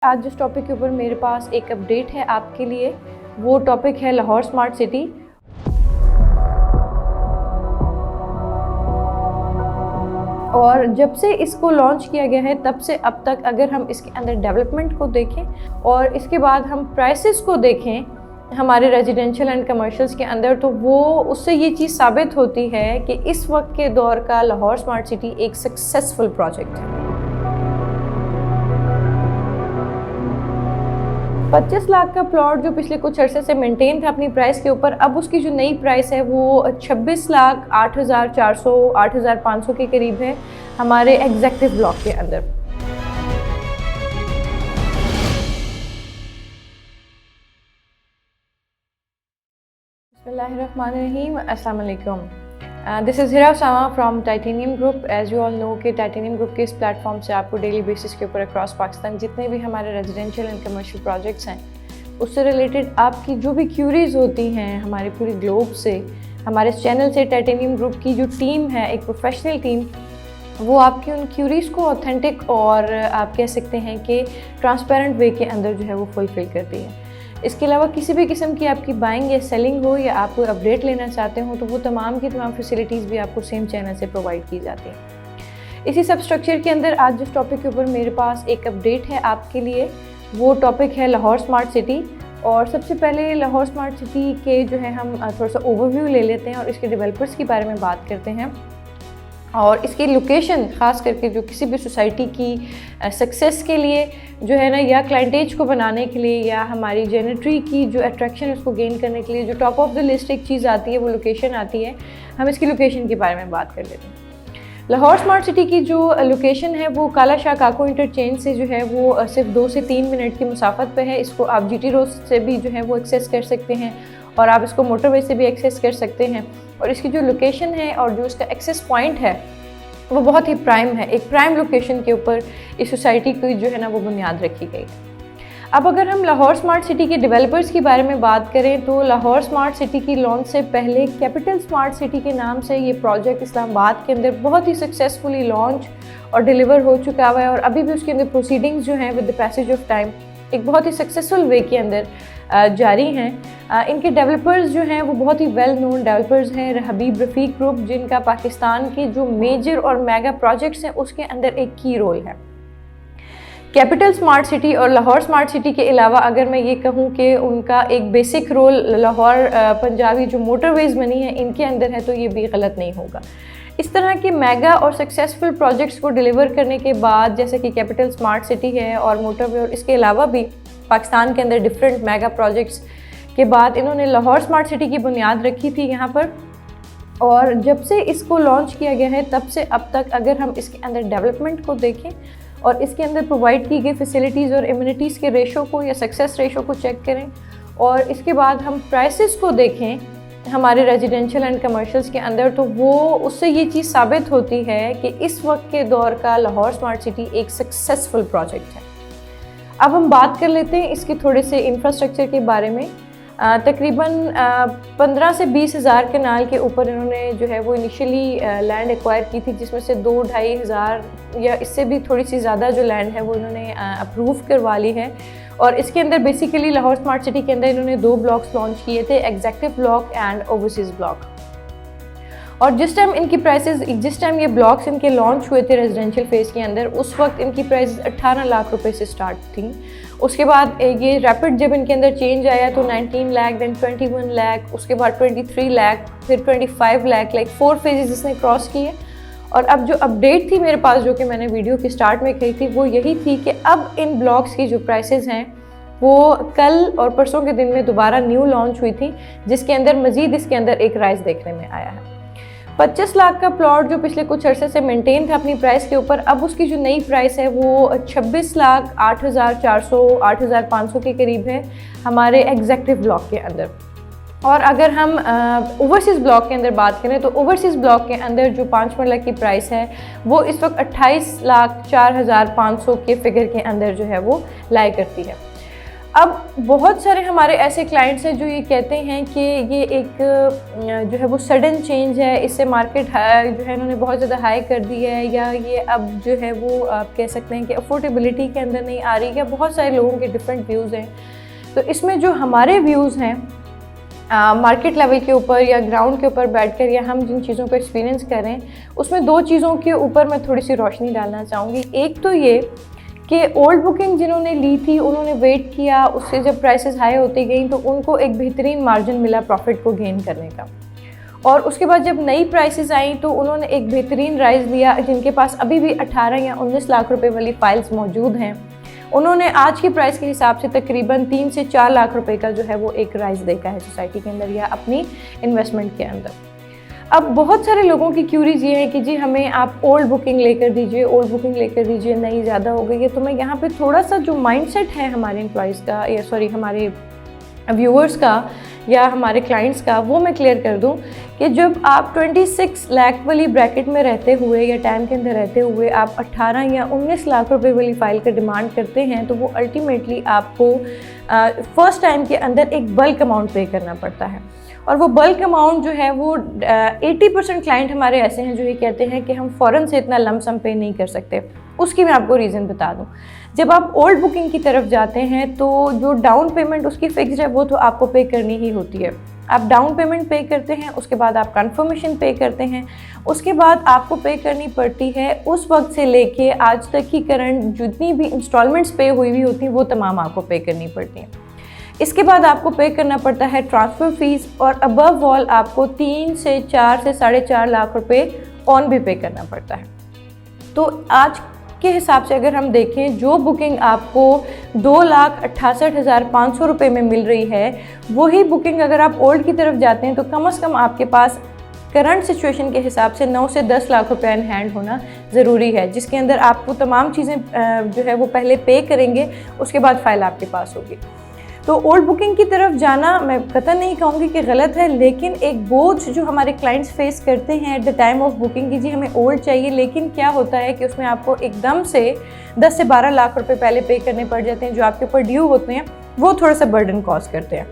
आज जिस टॉपिक के ऊपर मेरे पास एक अपडेट है आपके लिए, वो टॉपिक है लाहौर स्मार्ट सिटी। और जब से इसको लॉन्च किया गया है तब से अब तक अगर हम इसके अंदर डेवलपमेंट को देखें और इसके बाद हम प्राइसेस को देखें हमारे रेजिडेंशियल एंड कमर्शियल्स के अंदर, तो वो उससे ये चीज़ साबित होती है कि इस वक्त के दौर का लाहौर स्मार्ट सिटी एक सक्सेसफुल प्रोजेक्ट है। 25 लाख का प्लॉट जो पिछले कुछ अरसे से मेंटेन था अपनी प्राइस के ऊपर, अब उसकी जो नई प्राइस है वो 26,08,400 8,500 के करीब है हमारे एग्जेक्टिव ब्लॉक के अंदर। बिस्मिल्लाहिर्रहमानिर्रहीम, अस्सलाम वालेकुम। This is Hira Usama from titanium group. As you all know कि टाइटेनियम ग्रुप के इस प्लेटफॉर्म से आपको डेली बेसिस के ऊपर अक्रॉस पाकिस्तान जितने भी हमारे रेजिडेंशियल एंड कमर्शियल प्रोजेक्ट्स हैं उससे रिलेटेड आपकी जो भी क्यूरीज़ होती हैं हमारी पूरी ग्लोब से, हमारे चैनल से टाइटेनियम ग्रुप की जो टीम है, एक प्रोफेशनल टीम, वो आपकी उन क्यूरीज़ को ऑथेंटिक और आप कह सकते हैं कि ट्रांसपेरेंट वे के अंदर जो है वो फुलफ़िल करती है। इसके अलावा किसी भी किस्म की आपकी बाइंग या सेलिंग हो या आप कोई अपडेट लेना चाहते हो तो वो तमाम की तमाम फैसिलिटीज़ भी आपको सेम चैनल से प्रोवाइड की जाती हैं। इसी सब स्ट्रक्चर के अंदर आज जिस टॉपिक के ऊपर मेरे पास एक अपडेट है आपके लिए, वो टॉपिक है लाहौर स्मार्ट सिटी। और सबसे पहले लाहौर स्मार्ट सिटी के जो है हम थोड़ा सा ओवरव्यू ले लेते हैं और इसके डेवलपर्स के बारे में बात करते हैं और इसकी लोकेशन ख़ास करके जो किसी भी सोसाइटी की सक्सेस के लिए जो है ना, या क्लाइंटेज को बनाने के लिए या हमारी जेनेट्री की जो अट्रैक्शन है उसको गेन करने के लिए जो टॉप ऑफ द लिस्ट एक चीज़ आती है वो लोकेशन आती है। हम इसकी लोकेशन के बारे में बात कर लेते हैं। लाहौर स्मार्ट सिटी की जो लोकेशन है वो काला शाह काको इंटरचेंज से जो है वो सिर्फ 2 से 3 मिनट की मुसाफत पे है। इसको आप GT रोड से भी जो है वो एक्सेस कर सकते हैं और आप इसको मोटरवे से भी एक्सेस कर सकते हैं। और इसकी जो लोकेशन है और जो इसका एक्सेस पॉइंट है वो बहुत ही प्राइम है। एक प्राइम लोकेशन के ऊपर इस सोसाइटी की जो है ना वो बुनियाद रखी गई। अब अगर हम लाहौर स्मार्ट सिटी के डेवलपर्स के बारे में बात करें तो लाहौर स्मार्ट सिटी की लॉन्च से पहले कैपिटल स्मार्ट सिटी के नाम से ये प्रोजेक्ट इस्लामाबाद के अंदर बहुत ही सक्सेसफुली लॉन्च और डिलीवर हो चुका हुआ है और अभी भी उसके अंदर प्रोसीडिंग्स जो हैं with the passage of time एक बहुत ही सक्सेसफुल वे के अंदर जारी हैं। इनके डेवलपर्स जो हैं वो बहुत ही वेल नोन डेवलपर्स हैं। हबीब रफ़ीक ग्रुप, जिनका पाकिस्तान के जो मेजर और मेगा प्रोजेक्ट्स हैं उसके अंदर एक की रोल है। कैपिटल स्मार्ट सिटी और लाहौर स्मार्ट सिटी के अलावा अगर मैं ये कहूँ कि उनका एक बेसिक रोल लाहौर पंजाबी जो मोटरवेज़ बनी है इनके अंदर है तो ये भी गलत नहीं होगा। इस तरह के मेगा और सक्सेसफुल प्रोजेक्ट्स को डिलीवर करने के बाद, जैसे कि कैपिटल स्मार्ट सिटी है और मोटरवे और इसके अलावा भी पाकिस्तान के अंदर डिफरेंट मेगा प्रोजेक्ट्स के बाद इन्होंने लाहौर स्मार्ट सिटी की बुनियाद रखी थी यहाँ पर। और जब से इसको लॉन्च किया गया है तब से अब तक अगर हम इसके अंदर डेवलपमेंट को देखें और इसके अंदर प्रोवाइड की गई फैसिलिटीज़ और इम्यूनिटीज़ के रेशो को या सक्सेस रेशो को चेक करें और इसके बाद हम प्राइसेस को देखें हमारे रेजिडेंशियल एंड कमर्शियल्स के अंदर, तो वो उससे ये चीज़ साबित होती है कि इस वक्त के दौर का लाहौर स्मार्ट सिटी एक सक्सेसफुल प्रोजेक्ट है। अब हम बात कर लेते हैं इसके थोड़े से इंफ्रास्ट्रक्चर के बारे में। तकरीबन 15 से 20 हज़ार कनाल के ऊपर इन्होंने जो है वो इनिशियली लैंड एक्वायर की थी, जिसमें से 2-2.5 हज़ार या इससे भी थोड़ी सी ज़्यादा जो लैंड है वो इन्होंने अप्रूव करवा ली है। और इसके अंदर बेसिकली लाहौर स्मार्ट सिटी के अंदर इन्होंने 2 ब्लॉक्स लॉन्च किए थे, executive block and overseas block. और जिस टाइम ये ब्लॉक्स इनके लॉन्च हुए थे रेजिडेंशियल फेज़ के अंदर, उस वक्त इनकी प्राइसेस 18 लाख रुपए से स्टार्ट थी। उसके बाद ये रैपिड जब इनके अंदर चेंज आया तो 19 लाख, देन 21 लाख, उसके बाद 23 लाख, फिर 25 लाख, लाइक 4 फेजेस इसने क्रॉस किए। और अब जो अपडेट थी मेरे पास, जो कि मैंने वीडियो के स्टार्ट में कही थी, वो यही थी कि अब इन ब्लॉक्स की जो प्राइसेस हैं वो कल और परसों के दिन में दोबारा न्यू लॉन्च हुई थी, जिसके अंदर मज़ीद इसके अंदर एक राइज देखने में आया है। 25 लाख का प्लॉट जो पिछले कुछ अरसे से मेंटेन था अपनी प्राइस के ऊपर, अब उसकी जो नई प्राइस है वो 26,08,400 8,500 के करीब है हमारे एग्जेक्टिव ब्लॉक के अंदर। और अगर हम ओवरसीज़ ब्लॉक के अंदर बात करें तो ओवरसीज़ ब्लॉक के अंदर जो 5 मरला की प्राइस है वो इस वक्त 28,04,500 के फिगर के अंदर जो है वो लाई करती है। अब बहुत सारे हमारे ऐसे क्लाइंट्स हैं जो ये कहते हैं कि ये एक जो है वो सडन चेंज है, इससे मार्केट जो है इन्होंने बहुत ज़्यादा हाई कर दी है, या ये अब जो है वो आप कह सकते हैं कि अफोर्डेबिलिटी के अंदर नहीं आ रही है। बहुत सारे लोगों के डिफरेंट व्यूज़ हैं। तो इसमें जो हमारे व्यूज़ हैं मार्केट लेवल के ऊपर या ग्राउंड के ऊपर बैठकर या हम जिन चीज़ों को एक्सपीरियंस करें, उसमें दो चीज़ों के ऊपर मैं थोड़ी सी रोशनी डालना चाहूँगी। एक तो ये कि ओल्ड बुकिंग जिन्होंने ली थी उन्होंने वेट किया, उससे जब प्राइसेस हाई होती गई तो उनको एक बेहतरीन मार्जिन मिला प्रॉफिट को गेन करने का, और उसके बाद जब नई प्राइसेस आई तो उन्होंने एक बेहतरीन राइज लिया। जिनके पास अभी भी 18 या 19 लाख रुपए वाली फाइल्स मौजूद हैं, उन्होंने आज की प्राइस के हिसाब से तकरीबन 3 से 4 लाख रुपए का जो है वो एक राइज देखा है सोसाइटी के अंदर या अपनी इन्वेस्टमेंट के अंदर। अब बहुत सारे लोगों की क्यूरीज ये है कि जी हमें आप ओल्ड बुकिंग लेकर दीजिए, ओल्ड बुकिंग लेकर दीजिए, नहीं ज़्यादा हो गई है। तो मैं यहाँ पे थोड़ा सा जो माइंडसेट है हमारे एम्प्लॉयज़ का, या सॉरी हमारे व्यूअर्स का या हमारे क्लाइंट्स का, वो मैं क्लियर कर दूं कि जब आप 26 लाख वाली ब्रैकेट में रहते हुए या टाइम के अंदर रहते हुए आप 18 या 19 लाख रुपए वाली फ़ाइल का डिमांड करते हैं, तो वो अल्टीमेटली आपको फर्स्ट टाइम के अंदर एक बल्क अमाउंट पे करना पड़ता है। और वो बल्क अमाउंट जो है वो 80% क्लाइंट हमारे ऐसे हैं जो ये कहते हैं कि हम फ़ौरन से इतना लमसम पे नहीं कर सकते। उसकी मैं आपको रीज़न बता दूं। जब आप ओल्ड बुकिंग की तरफ जाते हैं तो जो डाउन पेमेंट उसकी फ़िक्स्ड है वो तो आपको पे करनी ही होती है। आप डाउन पेमेंट पे करते हैं, उसके बाद आप कंफर्मेशन पे करते हैं, उसके बाद आपको पे करनी पड़ती है उस वक्त से लेके आज तक की करंट जितनी भी इंस्टॉलमेंट्स पे हुई होती हैं वो तमाम आपको पे करनी पड़ती हैं। इसके बाद आपको पे करना पड़ता है ट्रांसफ़र फ़ीस, और अबव ऑल आपको 3 से 4 से 4.5 लाख रुपए ऑन भी पे करना पड़ता है। तो आज के हिसाब से अगर हम देखें, जो बुकिंग आपको 2,68,500 रुपये में मिल रही है, वही बुकिंग अगर आप ओल्ड की तरफ जाते हैं तो कम से कम आपके पास करंट सिचुएशन के हिसाब से 9 से 10 लाख रुपए इन हैंड होना ज़रूरी है, जिसके अंदर आपको तमाम चीज़ें जो है वो पहले पे करेंगे, उसके बाद फ़ाइल आपके पास होगी। तो ओल्ड बुकिंग की तरफ जाना मैं कतई नहीं कहूँगी कि गलत है, लेकिन एक बोझ जो हमारे क्लाइंट्स फेस करते हैं at the time of booking कि जी हमें ओल्ड चाहिए, लेकिन क्या होता है कि उसमें आपको एकदम से 10 से 12 लाख रुपए पहले पे करने पड़ जाते हैं जो आपके ऊपर ड्यू होते हैं, वो थोड़ा सा बर्डन कॉज करते हैं।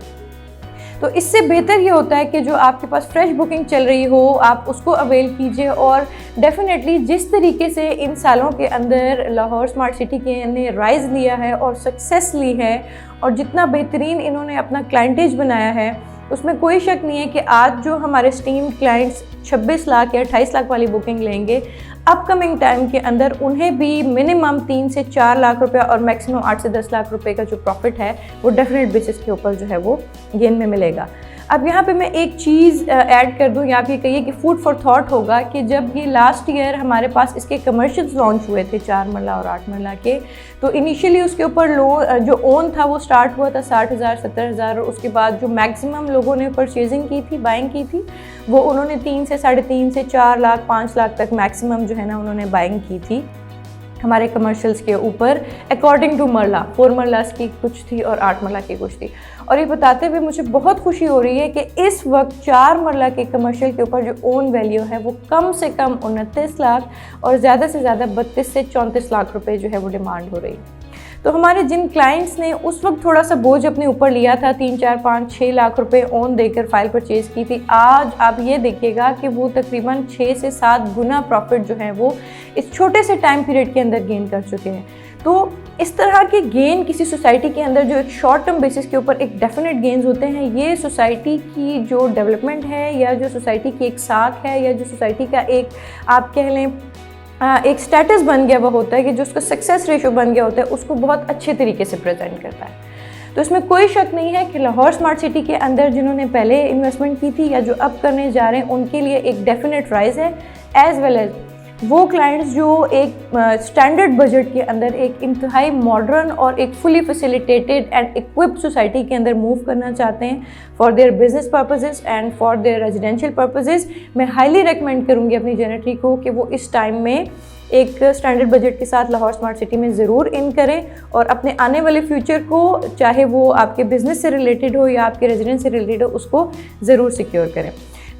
तो इससे बेहतर ये होता है कि जो आपके पास फ्रेश बुकिंग चल रही हो आप उसको अवेल कीजिए। और डेफिनेटली जिस तरीके से इन सालों के अंदर लाहौर स्मार्ट सिटी के ने राइज़ लिया है और सक्सेस ली है और जितना बेहतरीन इन्होंने अपना क्लाइंटेज बनाया है, उसमें कोई शक नहीं है कि आज जो हमारे स्टीम्ड क्लाइंट्स 26 लाख या 28 लाख वाली बुकिंग लेंगे, अपकमिंग टाइम के अंदर उन्हें भी मिनिमम 3 से 4 लाख रुपए और मैक्सिमम 8 से 10 लाख रुपए का जो प्रॉफिट है वो डेफिनेट बेसिस के ऊपर जो है वो गेन में मिलेगा। अब यहाँ पे मैं एक चीज़ ऐड कर दूँ, या फिर कहिए कि फूड फॉर थॉट होगा कि जब ये लास्ट ईयर हमारे पास इसके कमर्शियल्स लॉन्च हुए थे 4 मरला और 8 मरला के, तो इनिशियली उसके ऊपर लोन जो ओन था वो स्टार्ट हुआ था 60,000 70,000, और उसके बाद जो मैक्सिमम लोगों ने परचेजिंग की थी, बाइंग की थी, वो उन्होंने 3 से 3.5 से 4 लाख 5 लाख तक मैक्सिमम जो है ना उन्होंने बाइंग की थी हमारे कमर्शियल्स के ऊपर अकॉर्डिंग टू मरला। 4 मरलास की कुछ थी और 8 मरला की कुछ थी। और ये बताते हुए मुझे बहुत खुशी हो रही है कि इस वक्त 4 मरला के कमर्शियल के ऊपर जो ओन वैल्यू है वो कम से कम 29 लाख और ज़्यादा से ज़्यादा 32 से 34 लाख रुपए जो है वो डिमांड हो रही है। तो हमारे जिन क्लाइंट्स ने उस वक्त थोड़ा सा बोझ अपने ऊपर लिया था, 3 4 5 6 लाख रुपए ऑन देकर फाइल परचेज़ की थी, आज आप ये देखिएगा कि वो तकरीबन 6 से 7 गुना प्रॉफिट जो है वो इस छोटे से टाइम पीरियड के अंदर गेन कर चुके हैं। तो इस तरह के गेन किसी सोसाइटी के अंदर जो एक शॉर्ट टर्म बेसिस के ऊपर एक डेफिनेट गेन्स होते हैं, ये सोसाइटी की जो डेवलपमेंट है या जो सोसाइटी की एक साख है या जो सोसाइटी का एक आप कह लें एक स्टेटस बन गया हुआ होता है कि जो उसका सक्सेस रेशो बन गया होता है, उसको बहुत अच्छे तरीके से प्रेजेंट करता है। तो इसमें कोई शक नहीं है कि लाहौर स्मार्ट सिटी के अंदर जिन्होंने पहले इन्वेस्टमेंट की थी या जो अब करने जा रहे हैं उनके लिए एक डेफिनेट राइज है, एज वेल एज वो क्लाइंट्स जो एक स्टैंडर्ड बजट के अंदर एक इंतहाई मॉडर्न और एक fully facilitated and equipped society के अंदर मूव करना चाहते हैं for their business purposes and for their residential purposes. मैं हाईली रिकमेंड करूँगी अपनी जेनेटरी को कि वो इस टाइम में एक स्टैंडर्ड बजट के साथ लाहौर स्मार्ट सिटी में ज़रूर इन करें और अपने आने वाले फ्यूचर को, चाहे वो आपके बिज़नेस से रिलेटेड हो या आपके रेजिडेंस से रिलेटेड हो, उसको ज़रूर सिक्योर करें।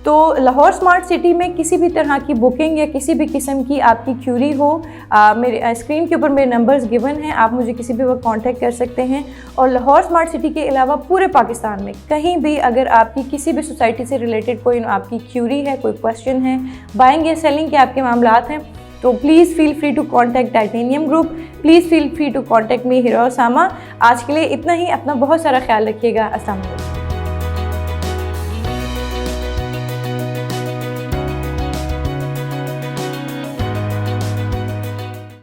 तो लाहौर स्मार्ट सिटी में किसी भी तरह की बुकिंग या किसी भी किस्म की आपकी क्यूरी हो, मेरे स्क्रीन के ऊपर मेरे नंबर्स गिवन हैं, आप मुझे किसी भी वक्त कांटेक्ट कर सकते हैं। और लाहौर स्मार्ट सिटी के अलावा पूरे पाकिस्तान में कहीं भी अगर आपकी किसी भी सोसाइटी से रिलेटेड कोई आपकी क्यूरी है, कोई क्वेश्चन है, बाइंग या सेलिंग के आपके मामलात हैं, तो please feel free to contact Titanium group. Please feel free to contact me Hira Usama. आज के लिए इतना ही। अपना बहुत सारा ख्याल रखिएगा। अस्सलाम वालेकुम।